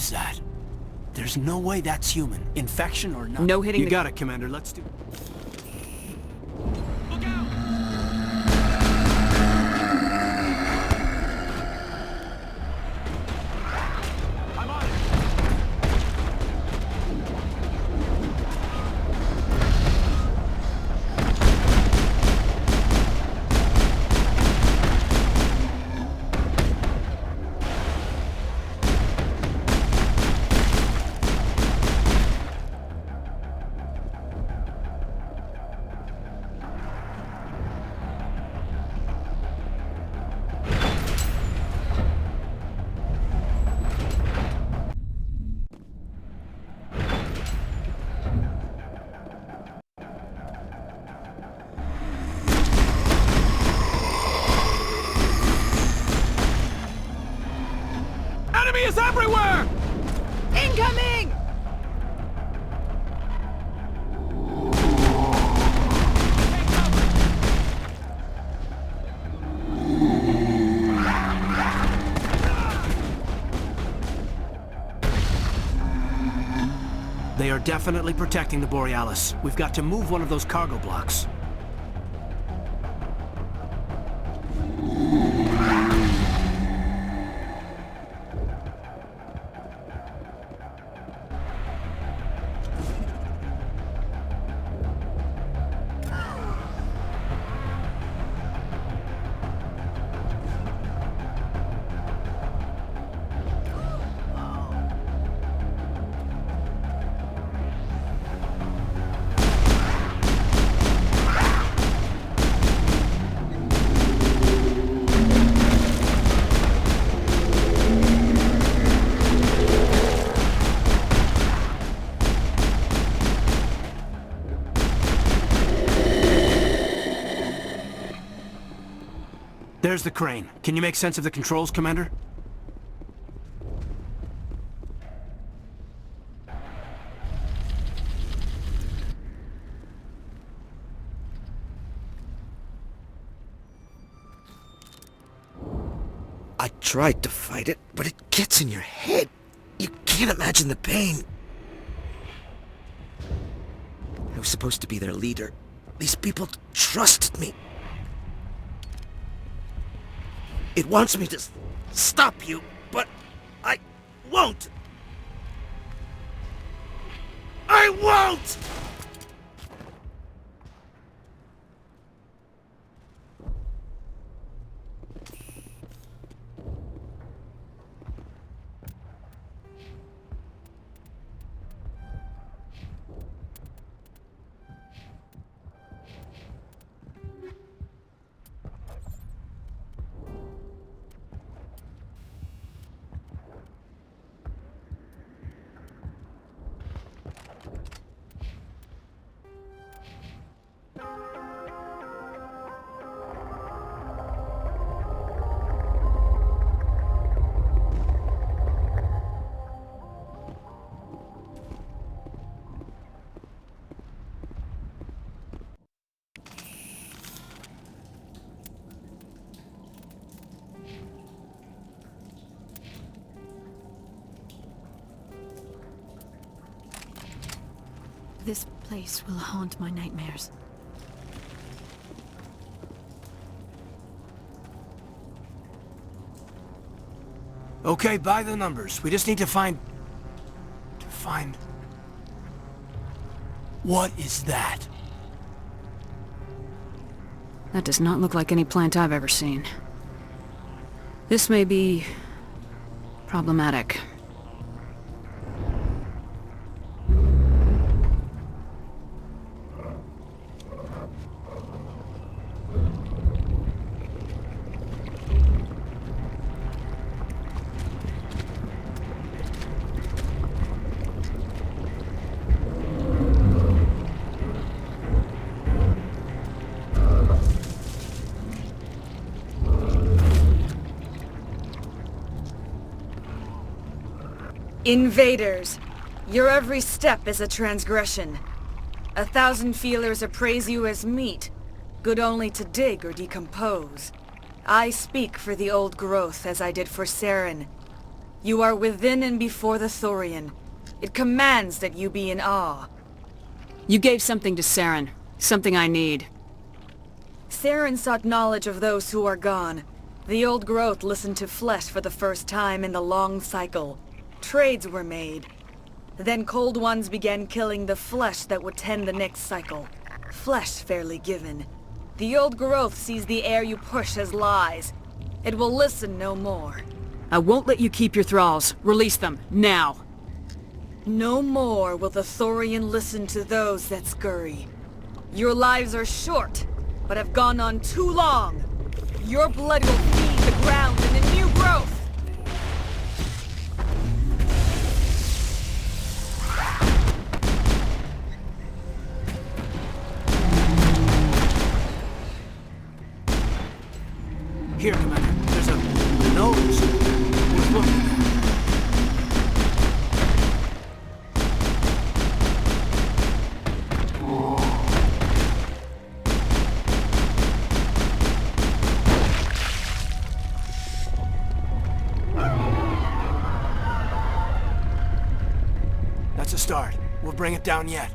is that? There's no way that's human. Infection or not. No hitting. You got it, Commander. Let's do... Look out! I'm on it. Enemy is everywhere! Incoming! They are definitely protecting the Borealis. We've got to move one of those cargo blocks. There's the crane. Can you make sense of the controls, Commander? I tried to fight it, but it gets in your head. You can't imagine the pain. I was supposed to be their leader. These people trusted me. It wants me to stop you, but I won't. I won't! This place will haunt my nightmares. Okay, by the numbers. We just need to find... What is that? That does not look like any plant I've ever seen. This may be... problematic. Invaders! Your every step is a transgression. 1,000 feelers appraise you as meat, good only to dig or decompose. I speak for the old growth as I did for Saren. You are within and before the Thorian. It commands that you be in awe. You gave something to Saren. Something I need. Saren sought knowledge of those who are gone. The old growth listened to flesh for the first time in the long cycle. Trades were made. Then cold ones began killing the flesh that would tend the next cycle. Flesh fairly given. The old growth sees the air you push as lies. It will listen no more. I won't let you keep your thralls. Release them, now. No more will the Thorian listen to those that scurry. Your lives are short, but have gone on too long. Your blood will feed the ground and the new growth. Here, Commander. There's a nose. Worth looking at. That's a start. We'll bring it down yet.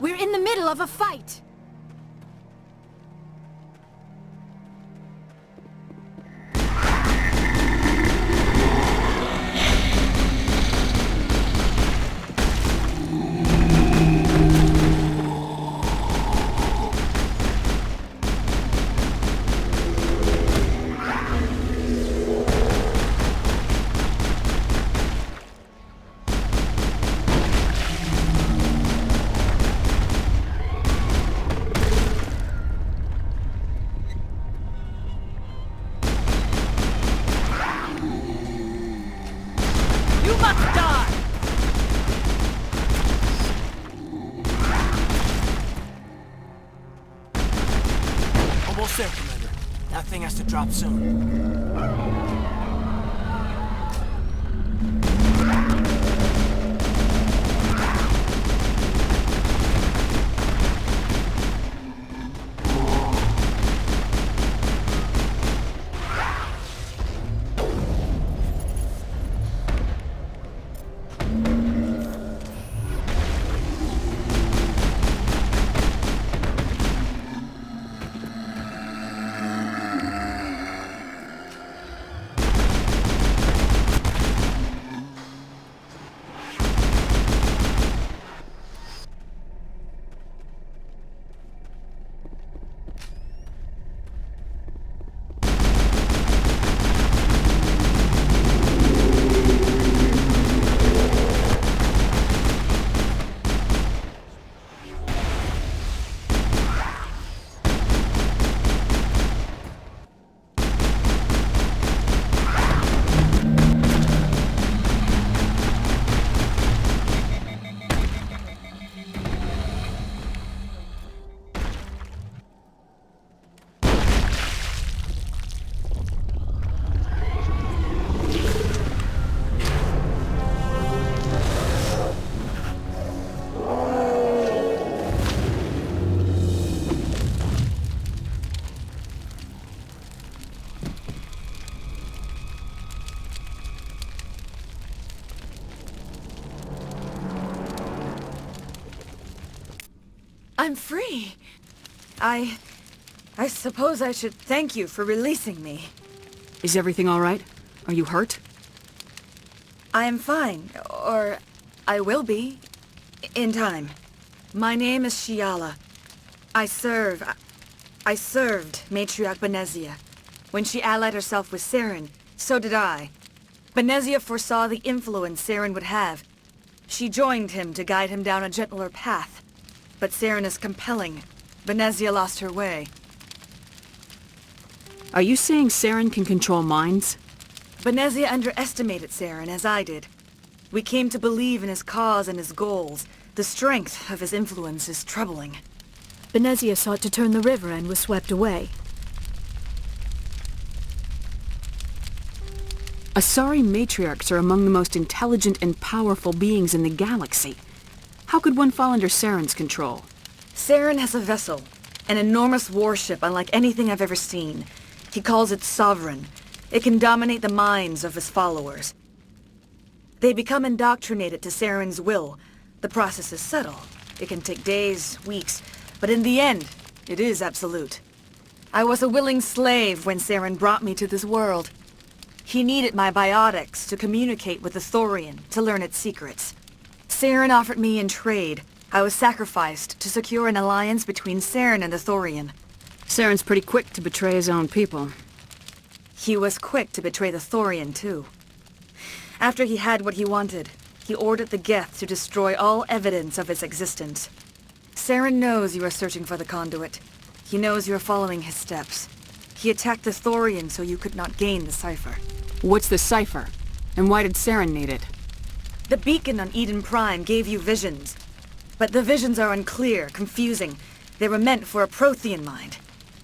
We're in the middle of a fight! Almost there, Commander. That thing has to drop soon. I'm free. I suppose I should thank you for releasing me. Is everything all right? Are you hurt? I am fine, or I will be, in time. My name is Shiala. I served Matriarch Benezia. When she allied herself with Saren, so did I. Benezia foresaw the influence Saren would have. She joined him to guide him down a gentler path. But Saren is compelling. Benezia lost her way. Are you saying Saren can control minds? Benezia underestimated Saren, as I did. We came to believe in his cause and his goals. The strength of his influence is troubling. Benezia sought to turn the river and was swept away. Asari matriarchs are among the most intelligent and powerful beings in the galaxy. How could one fall under Saren's control? Saren has a vessel, an enormous warship unlike anything I've ever seen. He calls it Sovereign. It can dominate the minds of his followers. They become indoctrinated to Saren's will. The process is subtle. It can take days, weeks, but in the end, it is absolute. I was a willing slave when Saren brought me to this world. He needed my biotics to communicate with the Thorian, to learn its secrets. Saren offered me in trade. I was sacrificed to secure an alliance between Saren and the Thorian. Saren's pretty quick to betray his own people. He was quick to betray the Thorian, too. After he had what he wanted, he ordered the Geth to destroy all evidence of its existence. Saren knows you are searching for the conduit. He knows you are following his steps. He attacked the Thorian so you could not gain the cipher. What's the cipher? And why did Saren need it? The beacon on Eden Prime gave you visions. But the visions are unclear, confusing. They were meant for a Prothean mind.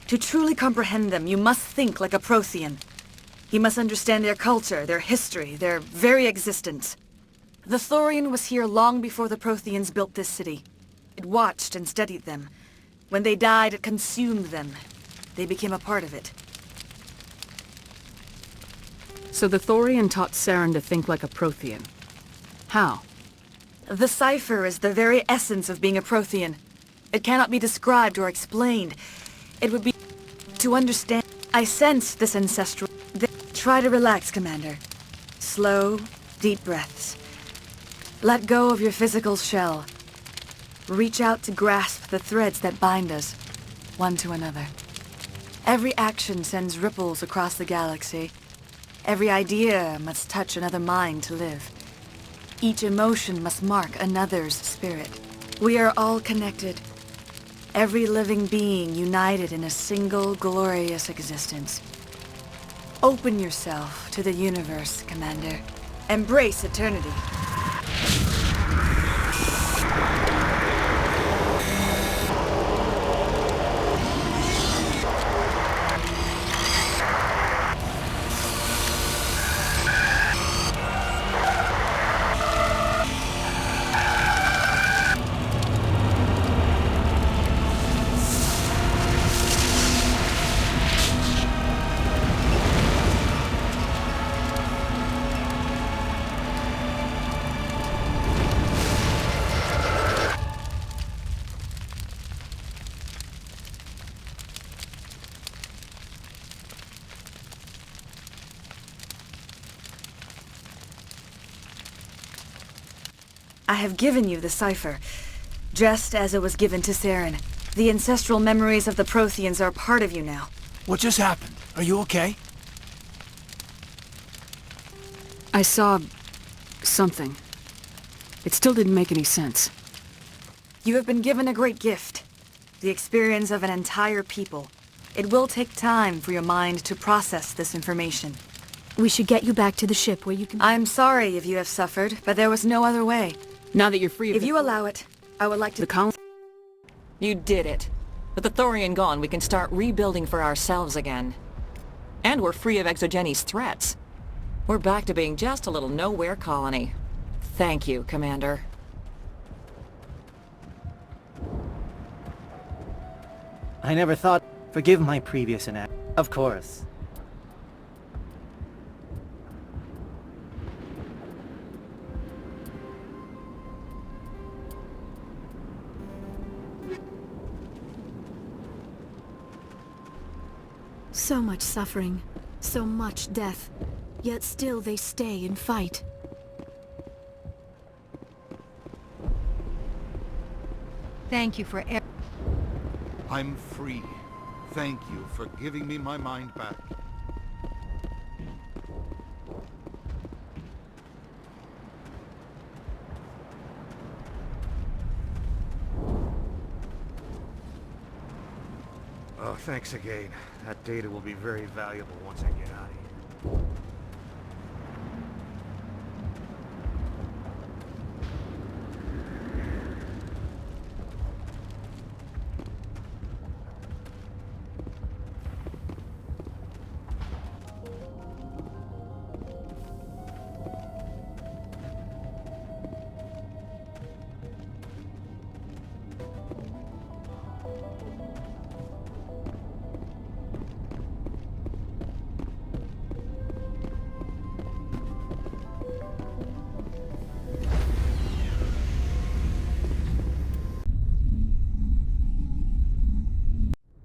To truly comprehend them, you must think like a Prothean. You must understand their culture, their history, their very existence. The Thorian was here long before the Protheans built this city. It watched and studied them. When they died, it consumed them. They became a part of it. So the Thorian taught Saren to think like a Prothean. How? The cipher is the very essence of being a Prothean. It cannot be described or explained. It would be to understand. I sense this ancestral. Try to relax, Commander. Slow, deep breaths. Let go of your physical shell. Reach out to grasp the threads that bind us, one to another. Every action sends ripples across the galaxy. Every idea must touch another mind to live. Each emotion must mark another's spirit. We are all connected. Every living being united in a single glorious existence. Open yourself to the universe, Commander. Embrace eternity. I have given you the cipher, just as it was given to Saren. The ancestral memories of the Protheans are part of you now. What just happened? Are you okay? I saw something. It still didn't make any sense. You have been given a great gift. The experience of an entire people. It will take time for your mind to process this information. We should get you back to the ship where you can... I'm sorry if you have suffered, but there was no other way. Now that you're free of If you allow it, I would like to... the colony... You did it. With the Thorian gone, we can start rebuilding for ourselves again. And we're free of Exogenes' threats. We're back to being just a little nowhere colony. Thank you, Commander. I never thought... Forgive my previous inact. Of course. So much suffering, so much death, yet still they stay and fight. Thank you for I'm free. Thank you for giving me my mind back. Oh, thanks again. That data will be very valuable once I get out of here.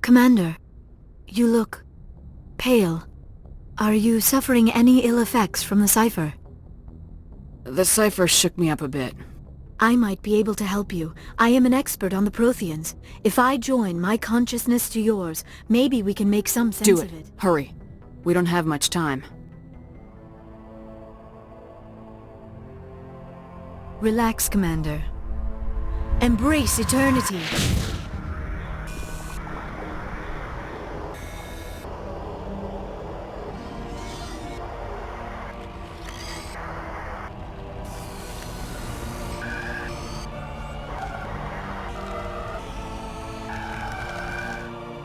Commander, you look pale. Are you suffering any ill effects from the cipher? The cipher shook me up a bit. I might be able to help you. I am an expert on the Protheans. If I join my consciousness to yours, maybe we can make some sense of it. Hurry. We don't have much time. Relax, Commander. Embrace eternity.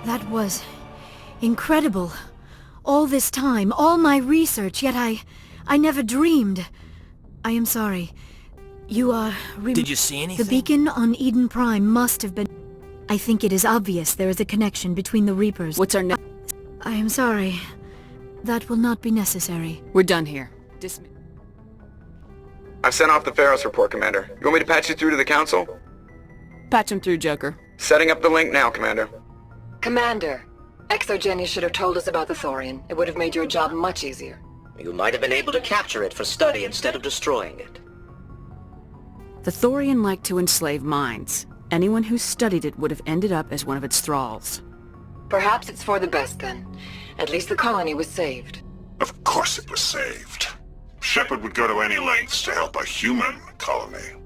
That was incredible. All this time, all my research, yet I never dreamed. I am sorry. You are... Did you see anything? The beacon on Eden Prime must have been... I think it is obvious there is a connection between the Reapers. What's our next? I am sorry. That will not be necessary. We're done here. Dismiss. I've sent off the Pharos report, Commander. You want me to patch you through to the Council? Patch him through, Joker. Setting up the link now, Commander. Commander, Exogeny should have told us about the Thorian. It would have made your job much easier. You might have been able to capture it for study instead of destroying it. The Thorian liked to enslave minds. Anyone who studied it would have ended up as one of its thralls. Perhaps it's for the best then. At least the colony was saved. Of course it was saved. Shepard would go to any lengths to help a human colony.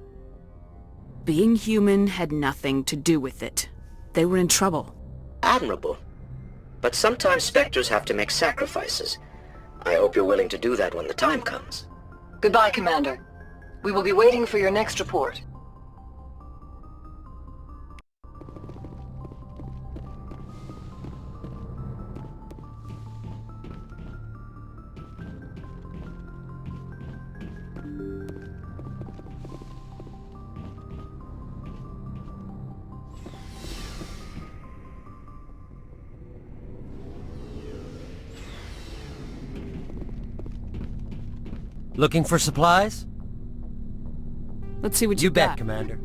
Being human had nothing to do with it. They were in trouble. Admirable. But sometimes Spectres have to make sacrifices. I hope you're willing to do that when the time comes. Goodbye, Commander. We will be waiting for your next report. Looking for supplies? Let's see what you you bet, got. Commander.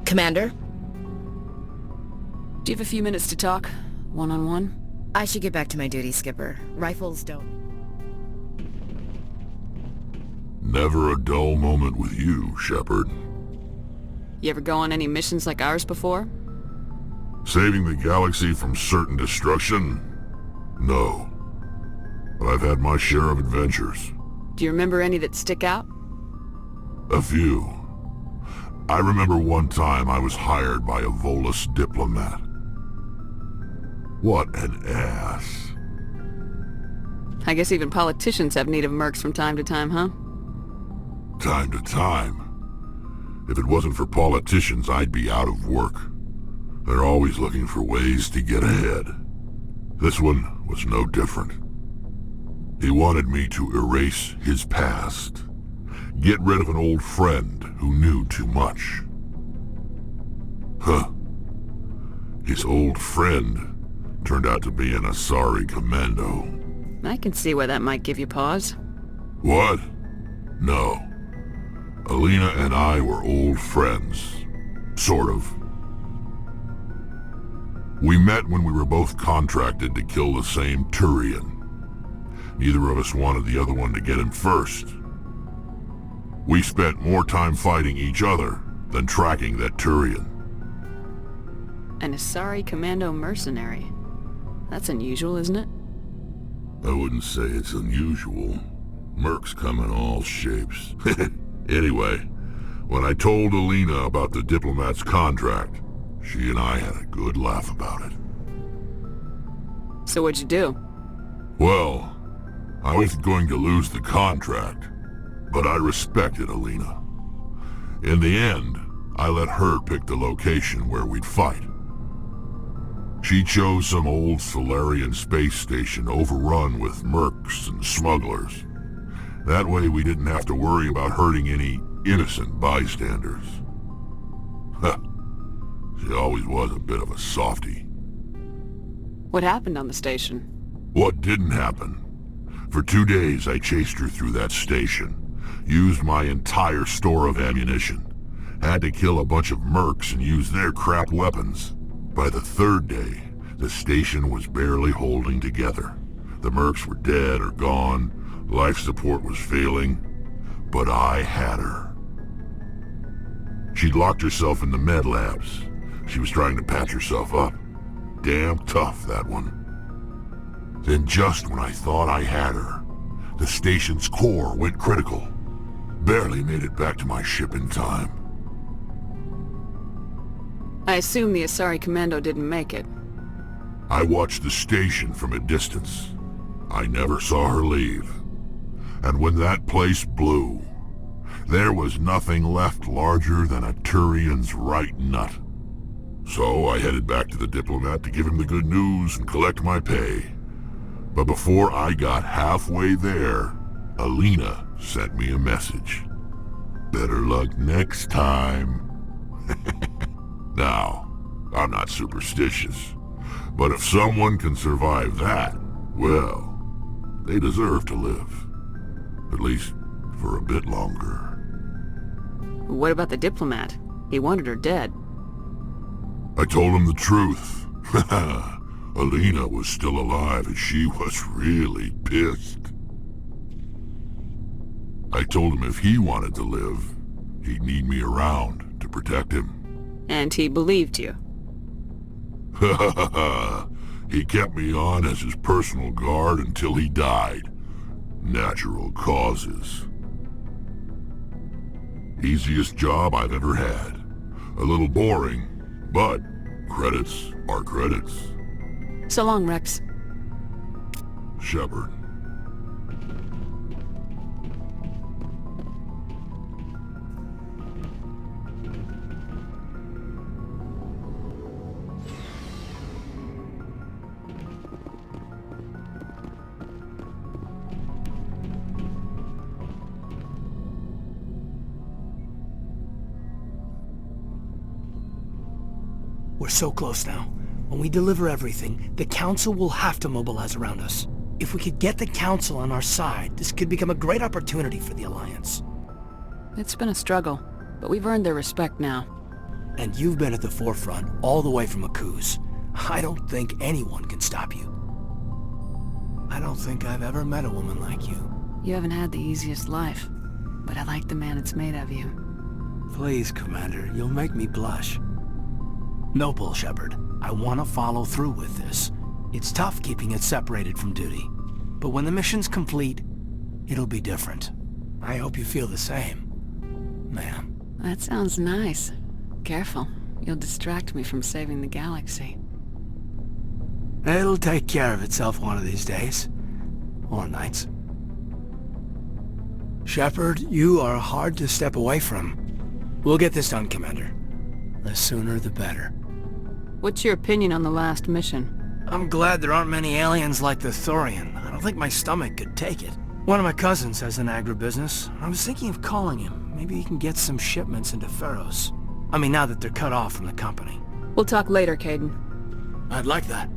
Commander? Do you have a few minutes to talk? One-on-one? I should get back to my duty, Skipper. Rifles don't... Never a dull moment with you, Shepard. You ever go on any missions like ours before? Saving the galaxy from certain destruction? No. But I've had my share of adventures. Do you remember any that stick out? A few. I remember one time I was hired by a Volus diplomat. What an ass. I guess even politicians have need of mercs from time to time, huh? Time to time. If it wasn't for politicians, I'd be out of work. They're always looking for ways to get ahead. This one was no different. He wanted me to erase his past. Get rid of an old friend who knew too much. Huh. His old friend turned out to be an Asari commando. I can see why that might give you pause. What? No. Alina and I were old friends. Sort of. We met when we were both contracted to kill the same Turian. Neither of us wanted the other one to get him first. We spent more time fighting each other than tracking that Turian. An Asari commando mercenary. That's unusual, isn't it? I wouldn't say it's unusual. Mercs come in all shapes. Anyway, when I told Alina about the diplomat's contract, she and I had a good laugh about it. So what'd you do? Well, I wasn't going to lose the contract, but I respected Alina. In the end, I let her pick the location where we'd fight. She chose some old Solarian space station overrun with mercs and smugglers. That way we didn't have to worry about hurting any innocent bystanders. Huh. She always was a bit of a softie. What happened on the station? What didn't happen? For 2 days I chased her through that station, used my entire store of ammunition, had to kill a bunch of mercs and use their crap weapons. By the 3rd day, the station was barely holding together. The mercs were dead or gone, life support was failing, but I had her. She'd locked herself in the med labs. She was trying to patch herself up. Damn tough, that one. Then just when I thought I had her, the station's core went critical. Barely made it back to my ship in time. I assume the Asari commando didn't make it. I watched the station from a distance. I never saw her leave. And when that place blew, there was nothing left larger than a Turian's right nut. So I headed back to the diplomat to give him the good news and collect my pay. But before I got halfway there, Alina sent me a message. Better luck next time. Now, I'm not superstitious, but if someone can survive that, well, they deserve to live. At least for a bit longer. What about the diplomat? He wanted her dead. I told him the truth. Alina was still alive and she was really pissed. I told him if he wanted to live, he'd need me around to protect him. And he believed you. He kept me on as his personal guard until he died. Natural causes. Easiest job I've ever had. A little boring, but credits are credits. So long, Rex. Shepard. We're so close now. When we deliver everything, the Council will have to mobilize around us. If we could get the Council on our side, this could become a great opportunity for the Alliance. It's been a struggle, but we've earned their respect now. And you've been at the forefront all the way from MAKO's. I don't think anyone can stop you. I don't think I've ever met a woman like you. You haven't had the easiest life, but I like the man it's made of you. Please, Commander, you'll make me blush. No bull, Shepard. I want to follow through with this. It's tough keeping it separated from duty. But when the mission's complete, it'll be different. I hope you feel the same, ma'am. That sounds nice. Careful. You'll distract me from saving the galaxy. It'll take care of itself one of these days. Or nights. Shepard, you are hard to step away from. We'll get this done, Commander. The sooner the better. What's your opinion on the last mission? I'm glad there aren't many aliens like the Thorian. I don't think my stomach could take it. One of my cousins has an agribusiness. I was thinking of calling him. Maybe he can get some shipments into Pharaohs. I mean, now that they're cut off from the company. We'll talk later, Caden. I'd like that.